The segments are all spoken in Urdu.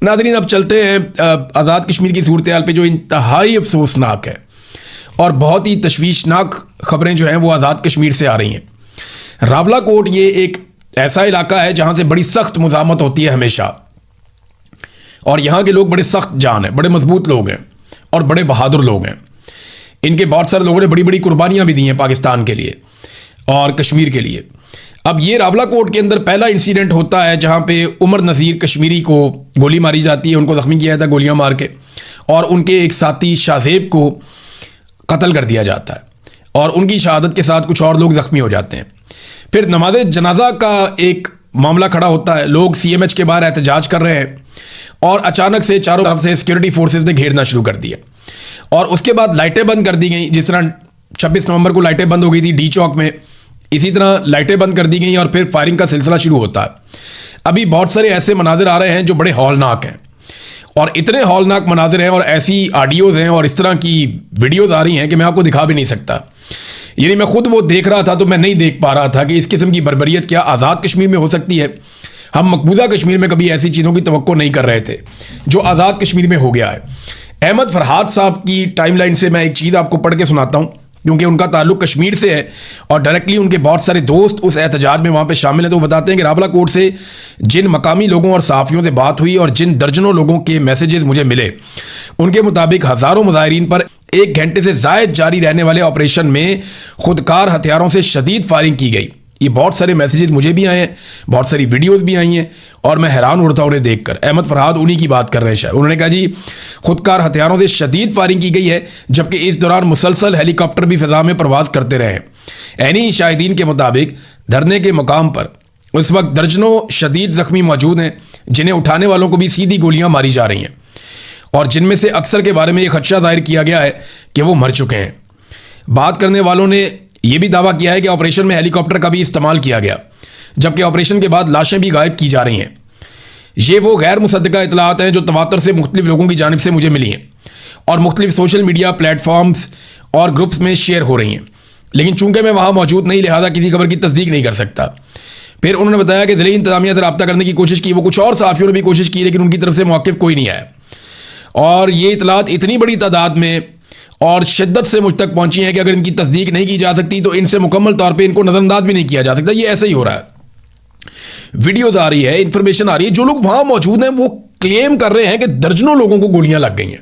ناظرین اب چلتے ہیں آزاد کشمیر کی صورتحال پہ جو انتہائی افسوسناک ہے اور بہت ہی تشویشناک خبریں جو ہیں وہ آزاد کشمیر سے آ رہی ہیں۔ راولا کوٹ یہ ایک ایسا علاقہ ہے جہاں سے بڑی سخت مزاحمت ہوتی ہے ہمیشہ، اور یہاں کے لوگ بڑے سخت جان ہیں، بڑے مضبوط لوگ ہیں اور بڑے بہادر لوگ ہیں۔ ان کے بہت سارے لوگوں نے بڑی بڑی قربانیاں بھی دی ہیں پاکستان کے لیے اور کشمیر کے لیے۔ اب یہ راولا کوٹ کے اندر پہلا انسیڈنٹ ہوتا ہے جہاں پہ عمر نذیر کشمیری کو گولی ماری جاتی ہے، ان کو زخمی کیا جاتا ہے گولیاں مار کے، اور ان کے ایک ساتھی شاہزیب کو قتل کر دیا جاتا ہے، اور ان کی شہادت کے ساتھ کچھ اور لوگ زخمی ہو جاتے ہیں۔ پھر نماز جنازہ کا ایک معاملہ کھڑا ہوتا ہے، لوگ سی ایم ایچ کے باہر احتجاج کر رہے ہیں اور اچانک سے چاروں طرف سے سیکورٹی فورسز نے گھیرنا شروع کر دیا، اور اس کے بعد لائٹیں بند کر دی گئیں۔ جس طرح 26 نومبر کو لائٹیں بند ہو گئی تھی ڈی چوک میں، اسی طرح لائٹیں بند کر دی گئیں اور پھر فائرنگ کا سلسلہ شروع ہوتا ہے۔ ابھی بہت سارے ایسے مناظر آ رہے ہیں جو بڑے ہولناک ہیں، اور اتنے ہولناک مناظر ہیں اور ایسی آڈیوز ہیں اور اس طرح کی ویڈیوز آ رہی ہیں کہ میں آپ کو دکھا بھی نہیں سکتا۔ یعنی میں خود وہ دیکھ رہا تھا تو میں نہیں دیکھ پا رہا تھا کہ اس قسم کی بربریت کیا آزاد کشمیر میں ہو سکتی ہے۔ ہم مقبوضہ کشمیر میں کبھی ایسی چیزوں کی توقع نہیں کر رہے تھے جو آزاد کشمیر میں ہو گیا ہے۔ احمد فرحات صاحب کی ٹائم لائن سے میں ایک چیز آپ کو پڑھ کے سناتا ہوں، کیونکہ ان کا تعلق کشمیر سے ہے اور ڈائریکٹلی ان کے بہت سارے دوست اس احتجاج میں وہاں پہ شامل ہیں۔ تو وہ بتاتے ہیں کہ راولا کوٹ سے جن مقامی لوگوں اور صحافیوں سے بات ہوئی اور جن درجنوں لوگوں کے میسیجز مجھے ملے، ان کے مطابق ہزاروں مظاہرین پر 1 گھنٹے سے زائد جاری رہنے والے آپریشن میں خودکار ہتھیاروں سے شدید فائرنگ کی گئی۔ یہ بہت سارے میسیجز مجھے بھی آئے ہیں، بہت ساری ویڈیوز بھی آئی ہیں، اور میں حیران ہوتا ہوں انہیں دیکھ کر۔ احمد فرحات انہی کی بات کر رہے ہیں شاید۔ انہوں نے کہا جی خودکار ہتھیاروں سے شدید فائرنگ کی گئی ہے، جبکہ اس دوران مسلسل ہیلی کاپٹر بھی فضا میں پرواز کرتے رہے ہیں۔ عینی شاہدین کے مطابق دھرنے کے مقام پر اس وقت درجنوں شدید زخمی موجود ہیں، جنہیں اٹھانے والوں کو بھی سیدھی گولیاں ماری جا رہی ہیں، اور جن میں سے اکثر کے بارے میں یہ خدشہ ظاہر کیا گیا ہے کہ وہ مر چکے ہیں۔ بات کرنے والوں نے یہ بھی دعویٰ کیا ہے کہ آپریشن میں ہیلی کاپٹر کا بھی استعمال کیا گیا، جبکہ آپریشن کے بعد لاشیں بھی غائب کی جا رہی ہیں۔ یہ وہ غیر مصدقہ اطلاعات ہیں جو تواتر سے مختلف لوگوں کی جانب سے مجھے ملی ہیں اور مختلف سوشل میڈیا پلیٹ فارمز اور گروپس میں شیئر ہو رہی ہیں، لیکن چونکہ میں وہاں موجود نہیں لہذا کسی خبر کی تصدیق نہیں کر سکتا۔ پھر انہوں نے بتایا کہ ضلعی انتظامیہ سے رابطہ کرنے کی کوشش کی، وہ کچھ اور صحافیوں نے بھی کوشش کی، لیکن ان کی طرف سے موقف کوئی نہیں آیا، اور یہ اطلاعات اتنی بڑی تعداد میں اور شدت سے مجھ تک پہنچی ہیں کہ اگر ان کی تصدیق نہیں کی جا سکتی تو ان سے مکمل طور پہ ان کو نظر انداز بھی نہیں کیا جا سکتا۔ یہ ایسا ہی ہو رہا ہے، ویڈیوز آ رہی ہے، انفارمیشن آ رہی ہے، جو لوگ وہاں موجود ہیں وہ کلیم کر رہے ہیں کہ درجنوں لوگوں کو گولیاں لگ گئی ہیں،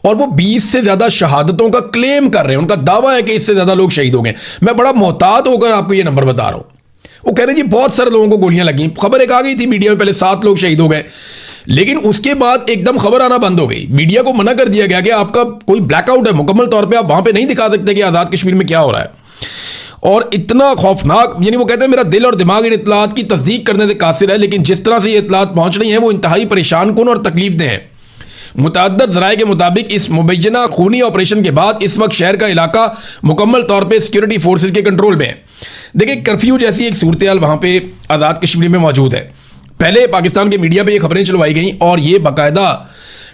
اور وہ 20 سے زیادہ شہادتوں کا کلیم کر رہے ہیں۔ ان کا دعویٰ ہے کہ اس سے زیادہ لوگ شہید ہو گئے۔ میں بڑا محتاط ہو کر آپ کو یہ نمبر بتا رہا ہوں۔ وہ کہہ رہے ہیں جی بہت سارے لوگوں کو گولیاں لگیں، خبر ایک آ گئی تھی میڈیا میں پہلے 7 لوگ شہید ہو گئے، لیکن اس کے بعد ایک دم خبر آنا بند ہو گئی۔ میڈیا کو منع کر دیا گیا کہ آپ کا کوئی بلیک آؤٹ ہے، مکمل طور پہ آپ وہاں پہ نہیں دکھا سکتے کہ آزاد کشمیر میں کیا ہو رہا ہے۔ اور اتنا خوفناک، یعنی وہ کہتے ہیں میرا دل اور دماغ ان اطلاعات کی تصدیق کرنے سے قاصر ہے، لیکن جس طرح سے یہ اطلاعات پہنچ رہی ہیں وہ انتہائی پریشان کن اور تکلیف دہ ہیں۔ متعدد ذرائع کے مطابق اس مبینہ خونی آپریشن کے بعد اس وقت شہر کا علاقہ مکمل طور پہ سیکورٹی فورسز کے کنٹرول میں ہے۔ دیکھیں کرفیو جیسی ایک صورتحال وہاں پہ آزاد کشمیر میں موجود ہے۔ پہلے پاکستان کے میڈیا پہ یہ خبریں چلوائی گئیں اور یہ باقاعدہ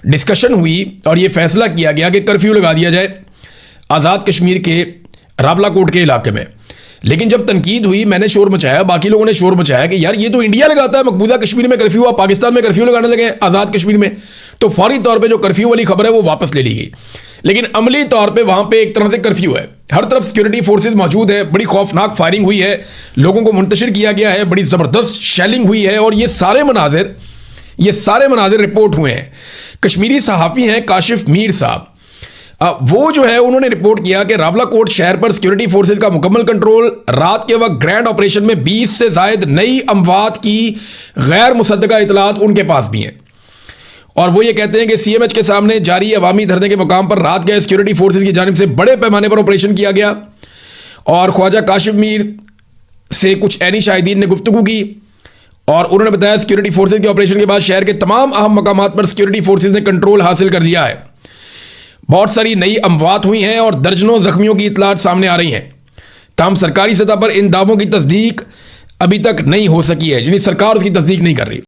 ڈسکشن ہوئی اور یہ فیصلہ کیا گیا کہ کرفیو لگا دیا جائے آزاد کشمیر کے راولا کوٹ کے علاقے میں، لیکن جب تنقید ہوئی میں نے شور مچایا، باقی لوگوں نے شور مچایا کہ یار یہ تو انڈیا لگاتا ہے مقبوضہ کشمیر میں کرفیو، آپ پاکستان میں کرفیو لگانے لگے آزاد کشمیر میں، تو فوری طور پہ جو کرفیو والی خبر ہے وہ واپس لے لی گئی۔ لیکن عملی طور پہ وہاں پہ ایک طرح سے کرفیو ہے، ہر طرف سیکورٹی فورسز موجود ہے، بڑی خوفناک فائرنگ ہوئی ہے، لوگوں کو منتشر کیا گیا ہے، بڑی زبردست شیلنگ ہوئی ہے، اور یہ سارے مناظر رپورٹ ہوئے ہیں۔ کشمیری صحافی ہیں کاشف میر صاحب، وہ جو ہے انہوں نے رپورٹ کیا کہ راولا کوٹ شہر پر سیکورٹی فورسز کا مکمل کنٹرول، رات کے وقت گرینڈ آپریشن میں 20 سے زائد نئی اموات کی غیر مصدقہ اطلاعات ان کے پاس بھی ہیں، اور وہ یہ کہتے ہیں کہ سی ایم ایچ کے سامنے جاری عوامی دھرنے کے مقام پر رات گئے سیکورٹی فورسز کی جانب سے بڑے پیمانے پر آپریشن کیا گیا، اور خواجہ کاشف میر سے کچھ عینی شاہدین نے گفتگو کی، اور انہوں نے بتایا سیکورٹی فورسز کے آپریشن کے بعد شہر کے تمام اہم مقامات پر سیکورٹی فورسز نے کنٹرول حاصل کر لیا ہے۔ بہت ساری نئی اموات ہوئی ہیں اور درجنوں زخمیوں کی اطلاعات سامنے آ رہی ہیں، تاہم سرکاری سطح پر ان دعووں کی تصدیق ابھی تک نہیں ہو سکی ہے، یعنی سرکار اس کی تصدیق نہیں کر رہی۔